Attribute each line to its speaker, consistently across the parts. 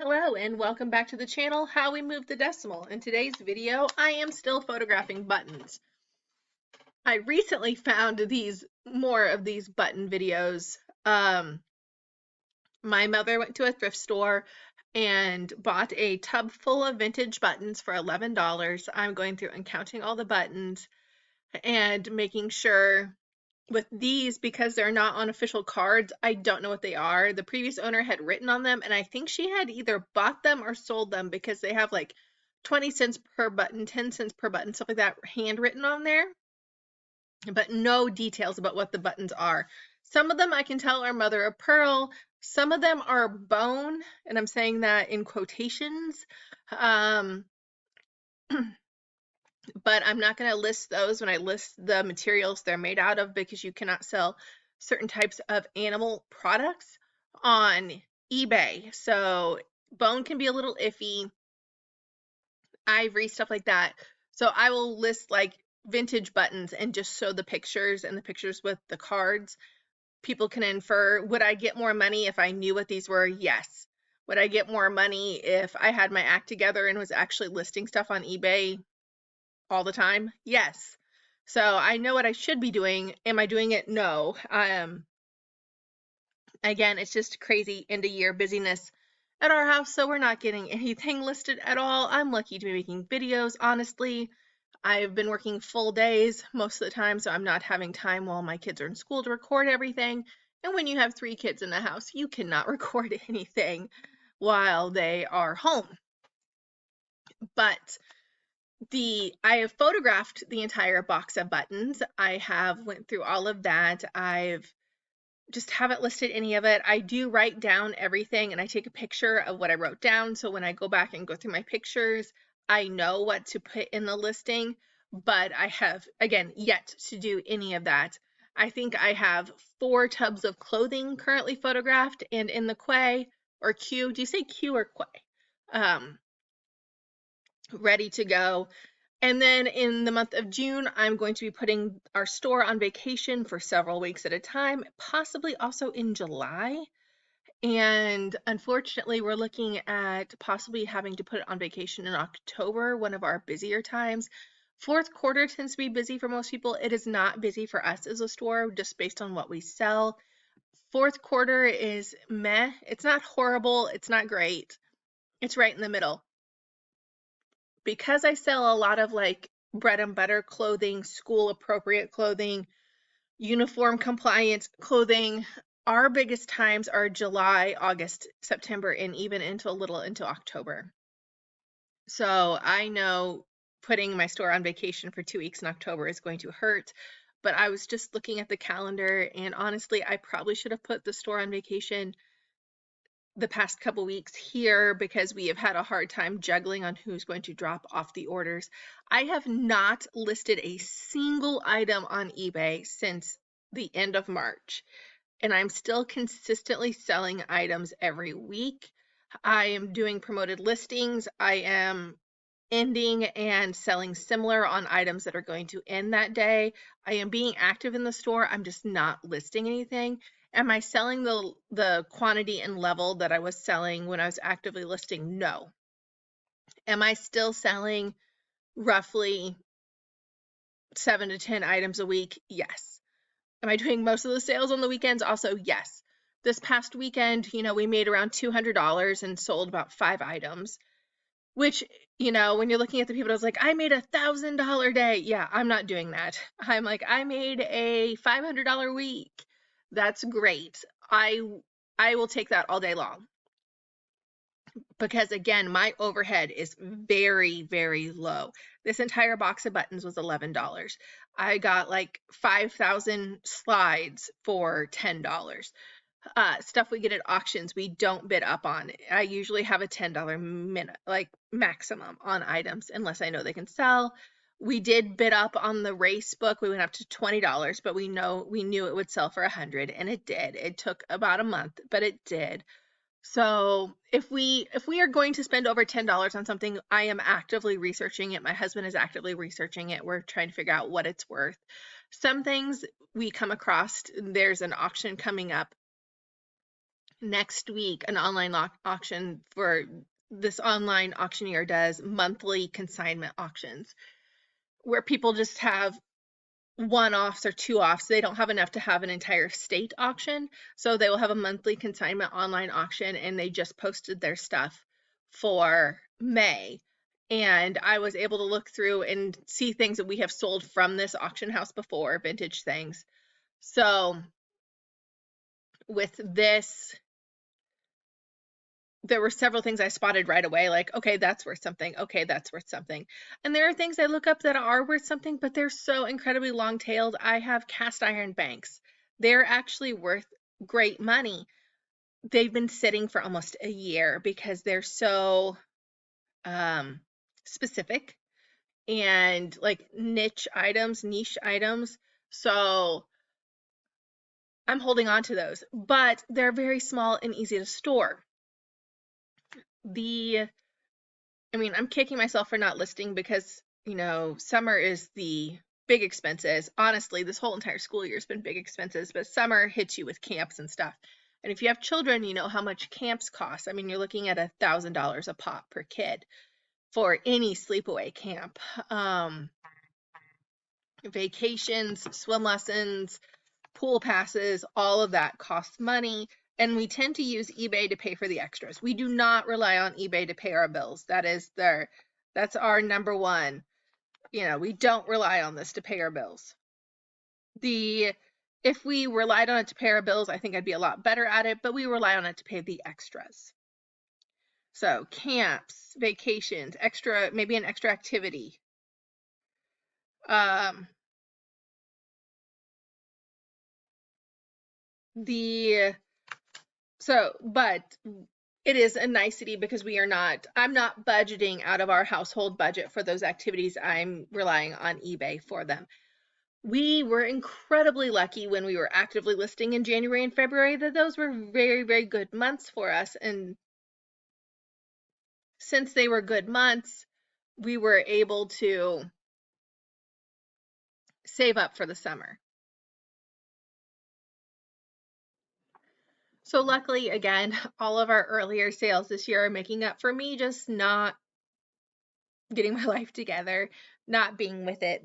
Speaker 1: Hello and welcome back to the channel, How We Move the Decimal. In today's video, I am still photographing buttons. I recently found more of these button videos. My mother went to a thrift store and bought a tub full of vintage buttons for $11. I'm going through and counting all the buttons and making sure with these, because they're not on official cards, I don't know what they are. The previous owner had written on them, and I think she had either bought them or sold them because they have like 20 cents per button, 10 cents per button, stuff like that handwritten on there, but no details about what the buttons are. Some of them I can tell are mother of pearl. Some of them are bone, and I'm saying that in quotations. Um, but I'm not going to list those when I list the materials they're made out of, because you cannot sell certain types of animal products on eBay. So bone can be a little iffy, ivory, stuff like that. So I will list like vintage buttons and just show the pictures and the pictures with the cards. People can infer, would I get more money if I knew what these were? Yes. Would I get more money if I had my act together and was actually listing stuff on eBay all the time? Yes. So I know what I should be doing. Am I doing it? No. Again, it's just crazy end of year busyness at our house, so we're not getting anything listed at all. I'm lucky to be making videos, honestly. I've been working full days most of the time, so I'm not having time while my kids are in school to record everything. And when you have 3 kids in the house, you cannot record anything while they are home. But I have photographed the entire box of buttons. I have went through all of that. I've just haven't listed any of it. I do write down everything and I take a picture of what I wrote down. So when I go back and go through my pictures, I know what to put in the listing, but I have, again, yet to do any of that. I think I have 4 tubs of clothing currently photographed and in the quay or queue. Do you say queue or quay? Ready to go. And then in the month of June, I'm going to be putting our store on vacation for several weeks at a time, possibly also in July. And unfortunately, we're looking at possibly having to put it on vacation in October, one of our busier times. Fourth quarter tends to be busy for most people. It is not busy for us as a store, just based on what we sell. Fourth quarter is meh. It's not horrible. It's not great. It's right in the middle. Because I sell a lot of like bread and butter clothing, school appropriate clothing, uniform compliant clothing, our biggest times are July, August, September, and even into a little into October. So I know putting my store on vacation for 2 weeks in October is going to hurt, but I was just looking at the calendar, and honestly, I probably should have put the store on vacation the past couple weeks here because we have had a hard time juggling on who's going to drop off the orders. I have not listed a single item on eBay since the end of March, and I'm still consistently selling items every week. I am doing promoted listings. I am ending and selling similar on items that are going to end that day. I am being active in the store. I'm just not listing anything. Am I selling the quantity and level that I was selling when I was actively listing? No. Am I still selling roughly 7 to 10 items a week? Yes. Am I doing most of the sales on the weekends? Also, yes. This past weekend, we made around $200 and sold about 5 items, which, when you're looking at the people, I was like, I made $1,000 day. Yeah, I'm not doing that. I'm like, I made a $500 week. That's great. I will take that all day long. Because again, my overhead is very, very low. This entire box of buttons was $11. I got like 5,000 slides for $10. Stuff we get at auctions, we don't bid up on. I usually have a $10 maximum on items unless I know they can sell. We did bid up on the race book. We went up to $20, but we knew it would sell for $100, and it did. It took about a month, but it did. So if we are going to spend over $10 on something, I am actively researching it. My husband is actively researching it. We're trying to figure out what it's worth. Some things we come across, there's an auction coming up next week an online auction for this online auctioneer does monthly consignment auctions where people just have one-offs or two-offs. They don't have enough to have an entire state auction, so they will have a monthly consignment online auction, and they just posted their stuff for May. And I was able to look through and see things that we have sold from this auction house before, vintage things. So with this, there were several things I spotted right away, like, okay, that's worth something. Okay, that's worth something. And there are things I look up that are worth something, but they're so incredibly long-tailed. I have cast iron banks. They're actually worth great money. They've been sitting for almost a year because they're so specific and like niche items. So I'm holding on to those, but they're very small and easy to store. I'm kicking myself for not listing because, summer is the big expenses. Honestly, this whole entire school year has been big expenses, but summer hits you with camps and stuff. And if you have children, you know how much camps cost. I mean, you're looking at $1,000 a pop per kid for any sleepaway camp. Vacations, swim lessons, pool passes, all of that costs money. And we tend to use eBay to pay for the extras. We do not rely on eBay to pay our bills. That's our number one. We don't rely on this to pay our bills. If we relied on it to pay our bills, I think I'd be a lot better at it, but we rely on it to pay the extras. So camps, vacations, maybe an extra activity. But it is a nicety because I'm not budgeting out of our household budget for those activities. I'm relying on eBay for them. We were incredibly lucky when we were actively listing in January and February that those were very, very good months for us. And since they were good months, we were able to save up for the summer. So luckily, again, all of our earlier sales this year are making up for me just not getting my life together, not being with it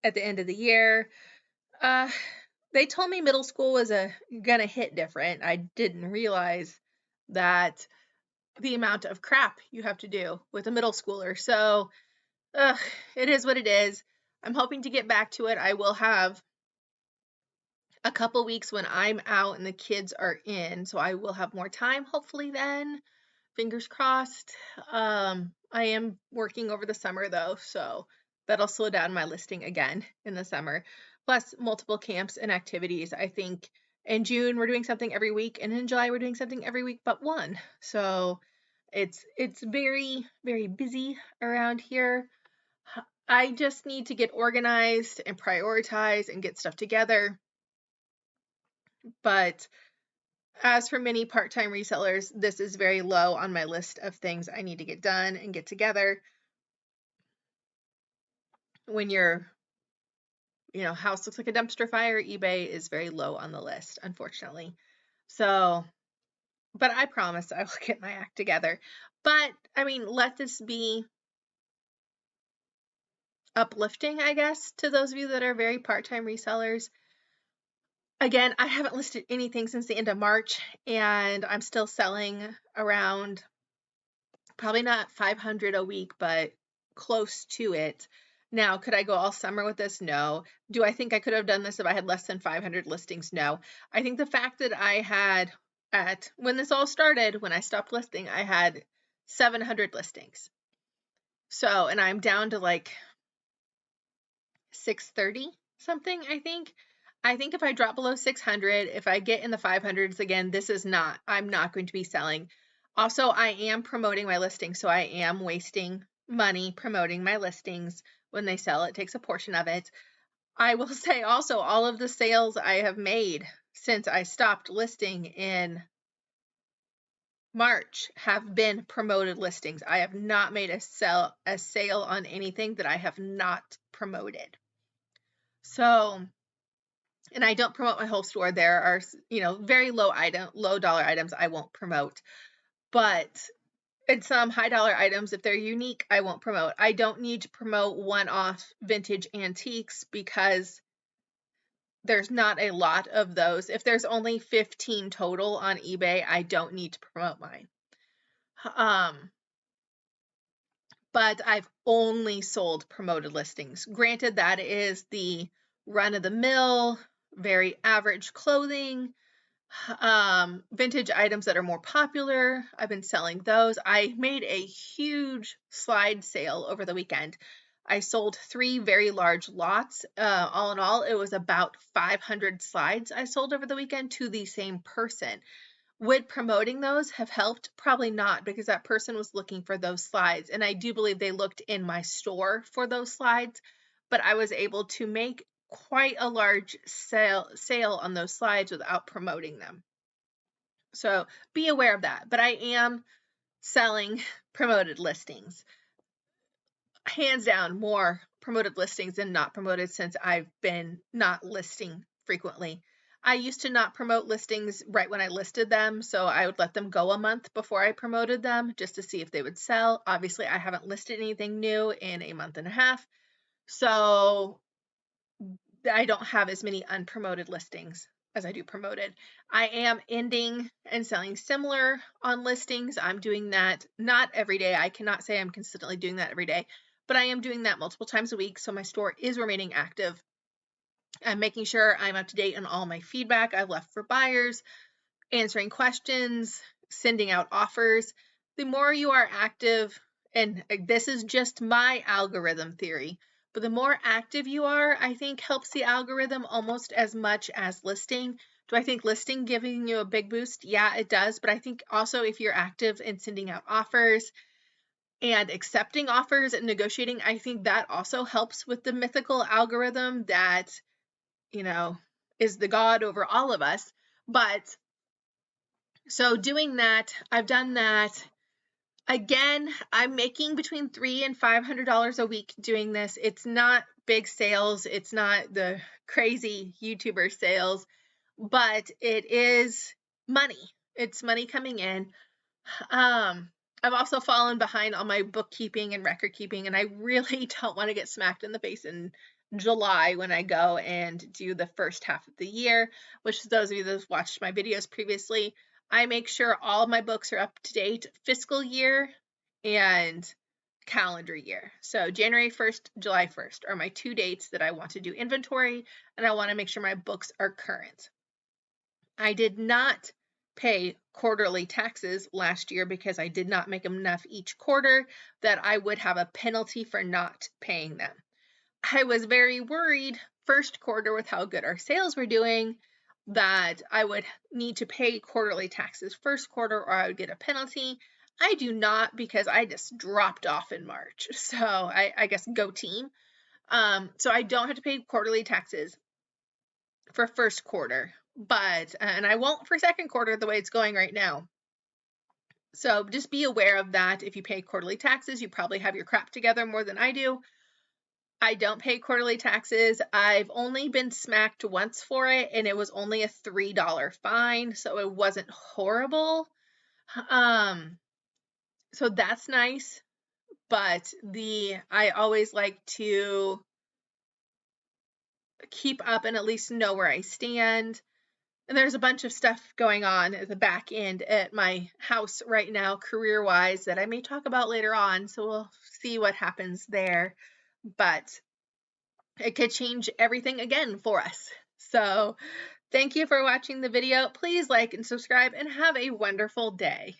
Speaker 1: at the end of the year. They told me middle school was gonna hit different. I didn't realize that the amount of crap you have to do with a middle schooler. So it is what it is. I'm hoping to get back to it. I will have a couple weeks when I'm out and the kids are in, so I will have more time hopefully then. Fingers crossed. I am working over the summer though, so that'll slow down my listing again in the summer. Plus multiple camps and activities. I think in June we're doing something every week, and in July we're doing something every week but one. So it's very, very busy around here. I just need to get organized and prioritize and get stuff together. But as for many part-time resellers, this is very low on my list of things I need to get done and get together. When your house looks like a dumpster fire, eBay is very low on the list, unfortunately. So, but I promise I will get my act together. But let this be uplifting, I guess, to those of you that are very part-time resellers. Again, I haven't listed anything since the end of March, and I'm still selling around, probably not 500 a week, but close to it. Now, could I go all summer with this? No. Do I think I could have done this if I had less than 500 listings? No. I think the fact that I had, when this all started, when I stopped listing, I had 700 listings. So, and I'm down to like 630 something, I think. I think if I drop below 600, if I get in the 500s again, I'm not going to be selling. Also, I am promoting my listings, so I am wasting money promoting my listings. When they sell, it takes a portion of it. I will say also, all of the sales I have made since I stopped listing in March have been promoted listings. I have not made a sale on anything that I have not promoted. So And I don't promote my whole store. There are, very low dollar items I won't promote. But in some high dollar items, if they're unique, I won't promote. I don't need to promote one-off vintage antiques because there's not a lot of those. If there's only 15 total on eBay, I don't need to promote mine. But I've only sold promoted listings. Granted, that is the run-of-the-mill, very average clothing, vintage items that are more popular. I've been selling those. I made a huge slide sale over the weekend. I sold 3 very large lots. All in all, it was about 500 slides I sold over the weekend to the same person. Would promoting those have helped? Probably not, because that person was looking for those slides. And I do believe they looked in my store for those slides, but I was able to make quite a large sale on those slides without promoting them. So be aware of that. But I am selling promoted listings. Hands down, more promoted listings than not promoted since I've been not listing frequently. I used to not promote listings right when I listed them, so I would let them go a month before I promoted them just to see if they would sell. Obviously, I haven't listed anything new in a month and a half, so I don't have as many unpromoted listings as I do promoted. I am ending and selling similar on listings. I'm doing that not every day. I cannot say I'm consistently doing that every day, but I am doing that multiple times a week, so my store is remaining active. I'm making sure I'm up to date on all my feedback I've left for buyers, answering questions, sending out offers. The more you are active, and this is just my algorithm theory, but the more active you are, I think helps the algorithm almost as much as listing. Do I think listing giving you a big boost? Yeah, it does. But I think also if you're active in sending out offers and accepting offers and negotiating, I think that also helps with the mythical algorithm that, is the God over all of us. But so doing that, I've done that. Again, I'm making between $300 and $500 a week doing this. It's not big sales. It's not the crazy YouTuber sales, but it is money. It's money coming in. I've also fallen behind on my bookkeeping and record keeping, and I really don't want to get smacked in the face in July when I go and do the first half of the year, which those of you that have watched my videos previously, I make sure all of my books are up to date fiscal year and calendar year. So January 1st, July 1st are my 2 dates that I want to do inventory, and I want to make sure my books are current. I did not pay quarterly taxes last year because I did not make enough each quarter that I would have a penalty for not paying them. I was very worried first quarter with how good our sales were doing that I would need to pay quarterly taxes first quarter or I would get a penalty. I do not, because I just dropped off in March. So I guess go team. So I don't have to pay quarterly taxes for first quarter, but, and I won't for second quarter the way it's going right now. So just be aware of that. If you pay quarterly taxes, you probably have your crap together more than I do. I don't pay quarterly taxes. I've only been smacked once for it, and it was only a $3 fine, so it wasn't horrible. So that's nice, but I always like to keep up and at least know where I stand. And there's a bunch of stuff going on at the back end at my house right now, career-wise, that I may talk about later on, so we'll see what happens there. But it could change everything again for us. So thank you for watching the video. Please like and subscribe and have a wonderful day.